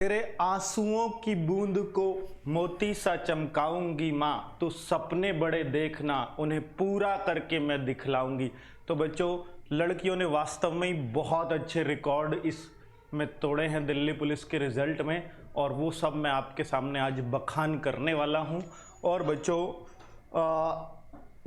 तेरे आंसुओं की बूंद को मोती सा चमकाऊंगी माँ, तो सपने बड़े देखना, उन्हें पूरा करके मैं दिखलाऊंगी। तो बच्चों, लड़कियों ने वास्तव में ही बहुत अच्छे रिकॉर्ड इसमें तोड़े हैं दिल्ली पुलिस के रिज़ल्ट में, और वो सब मैं आपके सामने आज बखान करने वाला हूँ। और बच्चों,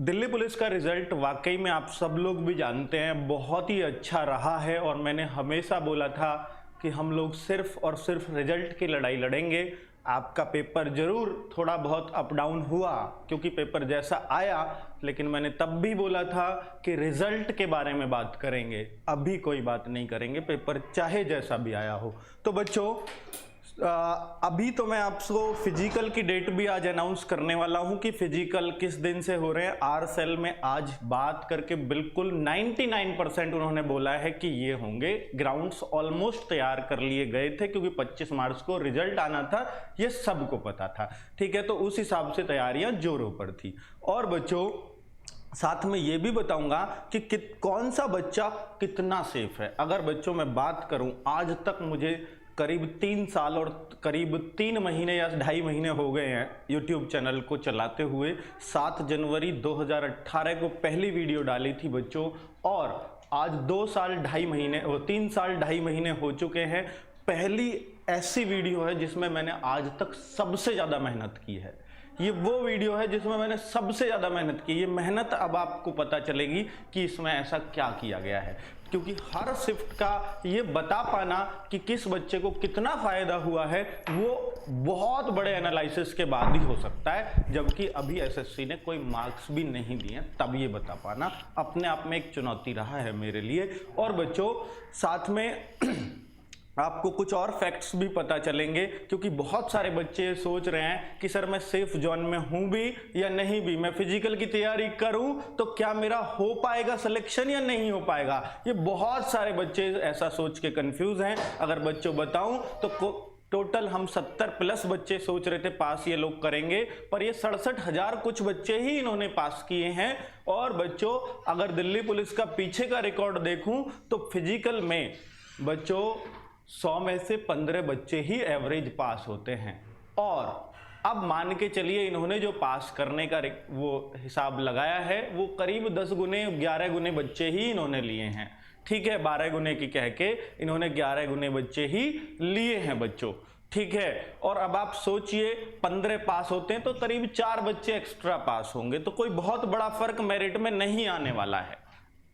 दिल्ली पुलिस का रिज़ल्ट वाकई में आप सब लोग भी जानते हैं बहुत ही अच्छा रहा है, और मैंने हमेशा बोला था कि हम लोग सिर्फ और सिर्फ रिजल्ट की लड़ाई लड़ेंगे। आपका पेपर ज़रूर थोड़ा बहुत अप डाउन हुआ क्योंकि पेपर जैसा आया, लेकिन मैंने तब भी बोला था कि रिजल्ट के बारे में बात करेंगे, अभी कोई बात नहीं करेंगे, पेपर चाहे जैसा भी आया हो। तो बच्चों, अभी तो मैं आपको फिजिकल की डेट भी आज अनाउंस करने वाला हूं कि फिजिकल किस दिन से हो रहे हैं। आर सेल में आज बात करके बिल्कुल 99% उन्होंने बोला है कि ये होंगे। ग्राउंड्स ऑलमोस्ट तैयार कर लिए गए थे क्योंकि 25 मार्च को रिजल्ट आना था, ये सबको पता था। ठीक है, तो उस हिसाब से तैयारियां जोरों पर थी। और बच्चों, साथ में ये भी बताऊंगा कि कौन सा बच्चा कितना सेफ है। अगर बच्चों मैं बात करूं, आज तक मुझे करीब 3 साल और करीब 3 महीने या 2.5 महीने हो गए हैं यूट्यूब चैनल को चलाते हुए। 7 जनवरी 2018 को पहली वीडियो डाली थी बच्चों, और आज 2 साल 2.5 महीने 3 साल 2.5 महीने हो चुके हैं। पहली ऐसी वीडियो है जिसमें मैंने आज तक सबसे ज़्यादा मेहनत की है। ये वो वीडियो है जिसमें मैंने सबसे ज़्यादा मेहनत की। ये मेहनत अब आपको पता चलेगी कि इसमें ऐसा क्या किया गया है, क्योंकि हर शिफ्ट का ये बता पाना कि किस बच्चे को कितना फ़ायदा हुआ है वो बहुत बड़े एनालिसिस के बाद ही हो सकता है, जबकि अभी एसएससी ने कोई मार्क्स भी नहीं दिए, तब ये बता पाना अपने आप में एक चुनौती रहा है मेरे लिए। और बच्चों, साथ में आपको कुछ और फैक्ट्स भी पता चलेंगे, क्योंकि बहुत सारे बच्चे सोच रहे हैं कि सर मैं सेफ जोन में हूं भी या नहीं भी, मैं फिजिकल की तैयारी करूं तो क्या मेरा हो पाएगा सिलेक्शन या नहीं हो पाएगा। ये बहुत सारे बच्चे ऐसा सोच के कंफ्यूज हैं। अगर बच्चों बताऊं तो टोटल हम 70+ बच्चे सोच रहे थे पास ये लोग करेंगे, पर ये 67,000 कुछ बच्चे ही इन्होंने पास किए हैं। और बच्चों, अगर दिल्ली पुलिस का पीछे का रिकॉर्ड देखूं तो फिजिकल में बच्चों 100 में से 15 बच्चे ही एवरेज पास होते हैं। और अब मान के चलिए इन्होंने जो पास करने का वो हिसाब लगाया है वो करीब 10 गुने 11 गुने बच्चे ही इन्होंने लिए हैं। ठीक है, 12 गुने की कह के इन्होंने 11 गुने बच्चे ही लिए हैं बच्चों। ठीक है, और अब आप सोचिए 15 पास होते हैं तो करीब 4 बच्चे एक्स्ट्रा पास होंगे, तो कोई बहुत बड़ा फर्क मेरिट में नहीं आने वाला है।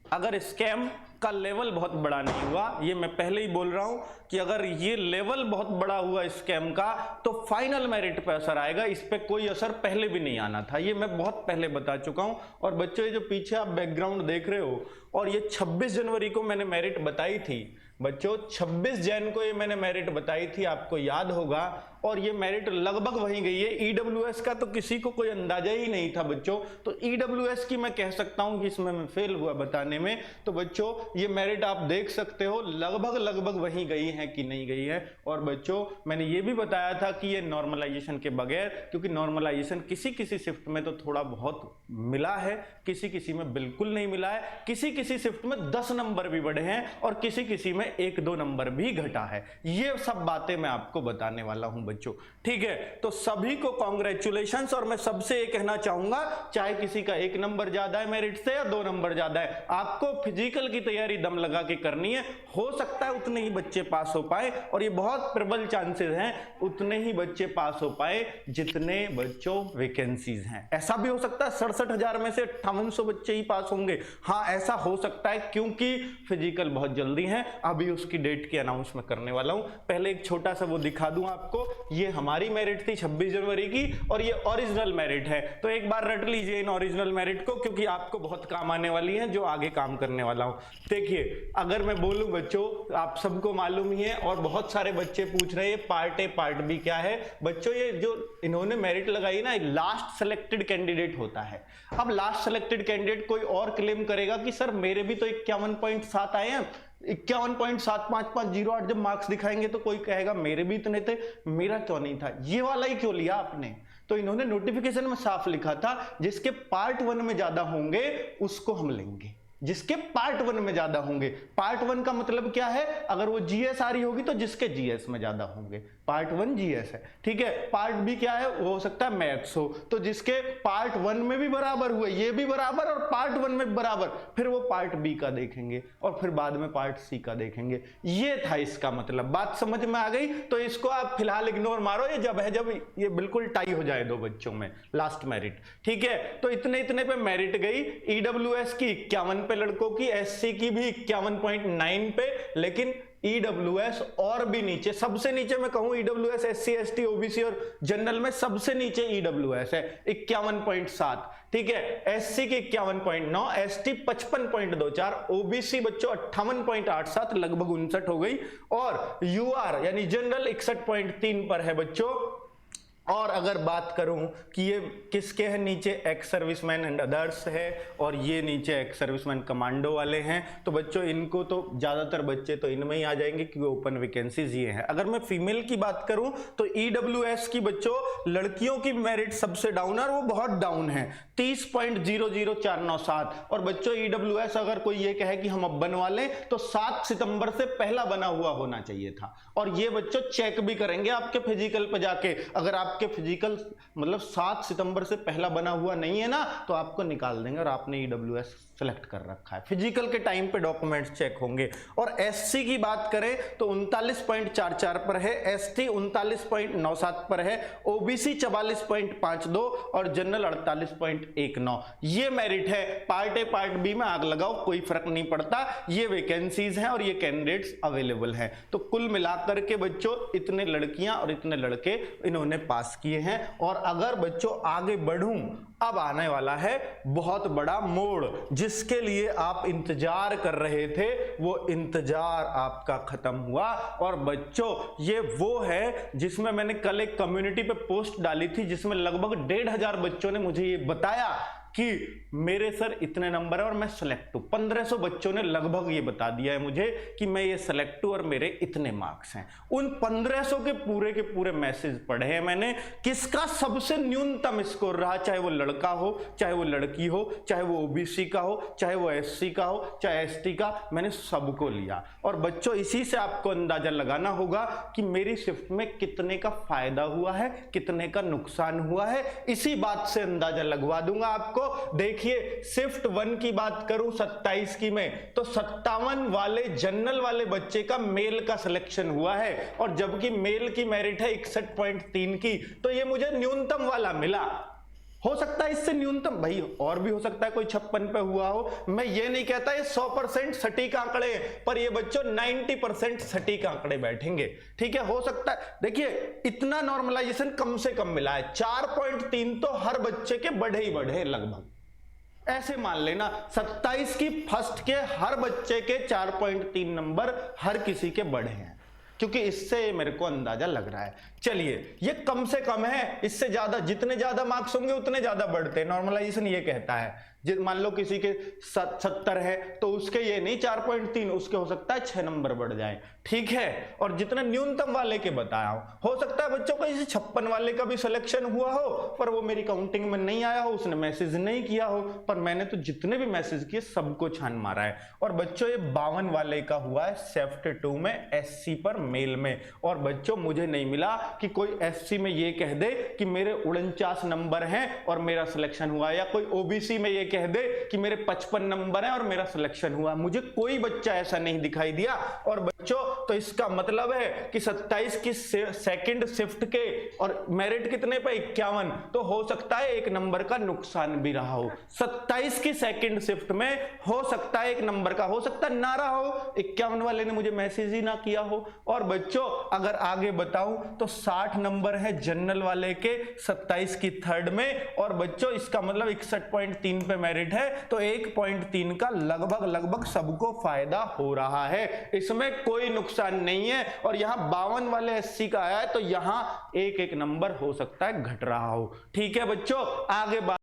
अगर स्कैम का लेवल बहुत बड़ा नहीं हुआ, ये मैं पहले ही बोल रहा हूं कि अगर ये लेवल बहुत बड़ा हुआ स्कैम का तो फाइनल मेरिट पे असर आएगा, इस पे कोई असर पहले भी नहीं आना था, ये मैं बहुत पहले बता चुका हूं। और बच्चों, ये जो पीछे आप बैकग्राउंड देख रहे हो, और ये 26 जनवरी को मैंने मेरिट बताई थी बच्चों, 26 जैन को ये मैंने मेरिट बताई थी, आपको याद होगा। और ये मेरिट लगभग वहीं गई है। ईडब्ल्यूएस का तो किसी को कोई अंदाजा ही नहीं था बच्चों, तो ईडब्ल्यूएस की मैं कह सकता हूं कि इसमें मैं फेल हुआ बताने में। तो बच्चों, ये मेरिट आप देख सकते हो लगभग वहीं गई है कि नहीं गई है। और बच्चों, मैंने ये भी बताया था कि ये नॉर्मलाइजेशन के बगैर, क्योंकि नॉर्मलाइजेशन किसी किसी शिफ्ट में तो थोड़ा बहुत मिला है, किसी किसी में बिल्कुल नहीं मिला है, किसी किसी शिफ्ट में 10 नंबर भी बढ़े हैं और किसी किसी में 1-2 नंबर भी घटा है। ये सब बातें मैं आपको बताने वाला हूं बच्चों। ठीक है, तो सभी को कांग्रेचुलेशंस। और मैं सबसे ये कहना चाहूंगा, चाहे किसी का 1 नंबर ज्यादा है मेरिट से या 2 नंबर ज्यादा है, आपको फिजिकल की तैयारी दम लगा के करनी है। हो सकता है उतने ही बच्चे पास हो पाए, और ये बहुत प्रबल चांसेस हैं उतने ही बच्चे पास हो पाए जितने बच्चों वैकेंसीज हैं। ऐसा भी हो सकता है 67,000 में से 5800 बच्चे ही पास होंगे। हाँ, ऐसा हो सकता है, क्योंकि फिजिकल बहुत जल्दी है। अभी उसकी डेट की अनाउंस मैं करने वाला हूं। पहले एक छोटा सा वो दिखा दूं आपको। ये हमारी मेरिट थी 26 जनवरी की, और ये ओरिजिनल मेरिट है। तो एक बार रट लीजिए इन ओरिजिनल मेरिट को, क्योंकि आपको बहुत काम आने वाली है जो आगे काम करने वाला हूं। देखिए, अगर मैं बोलूं बच्चों, आप सबको मालूम ही है, और बहुत सारे बच्चे पूछ रहे हैं पार्ट ए पार्ट बी क्या है। बच्चों, ये जो इन्होंने मेरिट लगाई ना, लास्ट सेलेक्टेड कैंडिडेट होता है। अब लास्ट सेलेक्टेड कैंडिडेट कोई और क्लेम करेगा कि सर मेरे भी तो 51.7 आए हैं, 51.7558 जब मार्क्स दिखाएंगे तो कोई कहेगा मेरे भी इतने थे, मेरा क्यों नहीं था। ये वाला ही क्यों लिया आपने? तो इन्होंने नोटिफिकेशन में साफ लिखा था जिसके पार्ट 1 में ज्यादा होंगे उसको हम लेंगे। जिसके पार्ट 1 में ज्यादा होंगे। पार्ट 1 का मतलब क्या है, अगर वो जीएस आ रही होगी तो जिसके जीएस में ज्यादा होंगे। पार्ट 1 जीएस है, ठीक है। पार्ट बी क्या है, वो हो सकता है मैथ्स हो, तो जिसके पार्ट 1 में भी बराबर हुए, ये भी बराबर और पार्ट 1 में भी बराबर, फिर वो पार्ट बी का देखेंगे और फिर बाद में पार्ट सी का देखेंगे। ये था इसका मतलब। बात समझ में आ गई? तो इसको आप फिलहाल इग्नोर मारो, ये जब है जब ये बिल्कुल टाई हो जाए दो बच्चों में, लास्ट मेरिट, ठीक है। तो इतने इतने पे मेरिट गई। ईडब्ल्यूएस की 51 पे लड़कों की, एससी की भी 51.9 पे, लेकिन ईडब्ल्यूएस और भी नीचे, सबसे नीचे मैं कहूं ईडब्ल्यूएस एससी एसटी ओबीसी और जनरल में सबसे नीचे ईडब्ल्यूएस है 51.7, ठीक है। एससी की 51.9, एसटी 55.24, ओबीसी बच्चों 58.87, लगभग 59 हो गई, और यूआर यानी जनरल 61.3 पर है बच्चों। और अगर बात करूं कि ये किसके हैं, नीचे एक्स सर्विसमैन एंड अदर्स है और ये नीचे एक्स सर्विसमैन कमांडो वाले हैं, तो बच्चों इनको तो ज्यादातर बच्चे तो इनमें ही आ जाएंगे क्योंकि ओपन वैकेंसीज ये हैं। अगर मैं फीमेल की बात करूं तो ईडब्ल्यूएस की बच्चों लड़कियों की मेरिट सबसे डाउन है और वो बहुत डाउन है, 30.00497। और बच्चों ईडब्ल्यूएस अगर कोई ये कहे कि हम अब बनवा लें तो 7 सितंबर से पहला बना हुआ होना चाहिए था। और ये बच्चों चेक भी करेंगे आपके फिजिकल पे जाके, अगर आपके फिजिकल मतलब 7 सितंबर से पहला बना हुआ नहीं है ना तो आपको निकाल देंगे और आपने ईडब्ल्यूएस सेलेक्ट कर रखा है। फिजिकल के टाइम पे डॉक्यूमेंट्स चेक होंगे। और एससी की बात करें तो 39.44 पर है, एसटी 39.97 पर है, ओबीसी 44.52 और जनरल 48.19। ये मेरिट है। पार्ट ए पार्ट बी में आग लगाओ, कोई फर्क नहीं पड़ता, ये वैकेंसीज हैं और ये कैंडिडेट्स अवेलेबल हैं। तो कुल मिलाकर के बच्चों इतने लड़कियां और इतने लड़के इन्होंने पास किए हैं। और अगर बच्चों आगे बढ़ूं, अब आने वाला है बहुत बड़ा मोड़, जिसके लिए आप इंतजार कर रहे थे, वो इंतजार आपका खत्म हुआ। और बच्चों ये वो है जिसमें मैंने कल एक कम्युनिटी पे पोस्ट डाली थी, जिसमें लगभग 1500 बच्चों ने मुझे ये बताया कि मेरे सर इतने नंबर है और मैं सेलेक्ट हूं। 1500 बच्चों ने लगभग ये बता दिया है मुझे कि मैं ये सेलेक्ट हूं और मेरे इतने मार्क्स हैं। उन 1500 के पूरे मैसेज पढ़े हैं मैंने, किसका सबसे न्यूनतम स्कोर रहा, चाहे वो लड़का हो, चाहे वो लड़की हो, चाहे वो ओबीसी का हो, चाहे वो एससी का हो, चाहे एसटी का, मैंने सबको लिया। और बच्चों इसी से आपको अंदाजा लगाना होगा कि मेरी शिफ्ट में कितने का फायदा हुआ है, कितने का नुकसान हुआ है, इसी बात से अंदाजा लगवा दूंगा आपको। देखिए शिफ्ट 1 की बात करूं 27 की में, तो 57 वाले जनरल वाले बच्चे का मेल का सिलेक्शन हुआ है, और जबकि मेल की मेरिट है 61.3 की, तो ये मुझे न्यूनतम वाला मिला। हो सकता है इससे न्यूनतम भाई और भी हो सकता है, कोई 56 पे हुआ हो। मैं ये नहीं कहता ये 100% सटीक आंकड़े, पर ये बच्चों 90% सटीक आंकड़े बैठेंगे, ठीक है। हो सकता है, देखिए इतना नॉर्मलाइजेशन कम से कम मिला है, 4.3 तो हर बच्चे के बढ़े ही बढ़े लगभग। ऐसे मान लेना 27 की फर्स्ट के हर बच्चे के 4.3 नंबर हर किसी के बढ़े हैं, क्योंकि इससे मेरे को अंदाजा लग रहा है। चलिए ये कम से कम है, इससे ज्यादा, जितने ज्यादा मार्क्स होंगे उतने ज्यादा बढ़ते हैं, नॉर्मलाइजेशन ये कहता है। मान लो किसी के 70 है तो उसके ये नहीं 4.3, उसके हो सकता है 6 नंबर बढ़ जाए, ठीक है। और जितने न्यूनतम वाले के बताया हो सकता है बच्चों का इसे 56 वाले का भी सिलेक्शन हुआ हो, पर वो मेरी काउंटिंग में नहीं आया हो, उसने मैसेज नहीं किया हो, पर मैंने तो जितने भी मैसेज किए सबको छान मारा है। और बच्चों ये 52 वाले का हुआ है शिफ्ट 2 में एससी पर मेल में। और बच्चों मुझे नहीं मिला कि कोई एससी में ये कह दे कि मेरे 49 नंबर हैं और मेरा सिलेक्शन हुआ, या कोई ओबीसी में ये कह दे कि मेरे 55 नंबर हैं और मेरा सिलेक्शन हुआ। मुझे कोई बच्चा ऐसा नहीं दिखाई दिया। और बच्चों तो इसका मतलब है कि 27 की सेकंड शिफ्ट के और मेरिट कितने पे 51, तो हो सकता है 1 नंबर का नुकसान भी रहा हो। 27 की सेकंड शिफ्ट में हो सकता है 1 नंबर का, हो सकता ना रहा हो, 51 वाले ने मुझे मैसेज ही ना किया हो। और बच्चों अगर आगे बताऊं तो 60 नंबर है जनरल वाले के 27 की थर्ड में, और बच्चों इसका मतलब 61.3 पे मेरिट है, तो 1.3 का लगभग सबको फायदा हो रहा है, इसमें कोई नुकसान नहीं है। और यहां 52 वाले 80 का आया है, तो यहां एक नंबर हो सकता है घट रहा हो, ठीक है बच्चों। आगे बात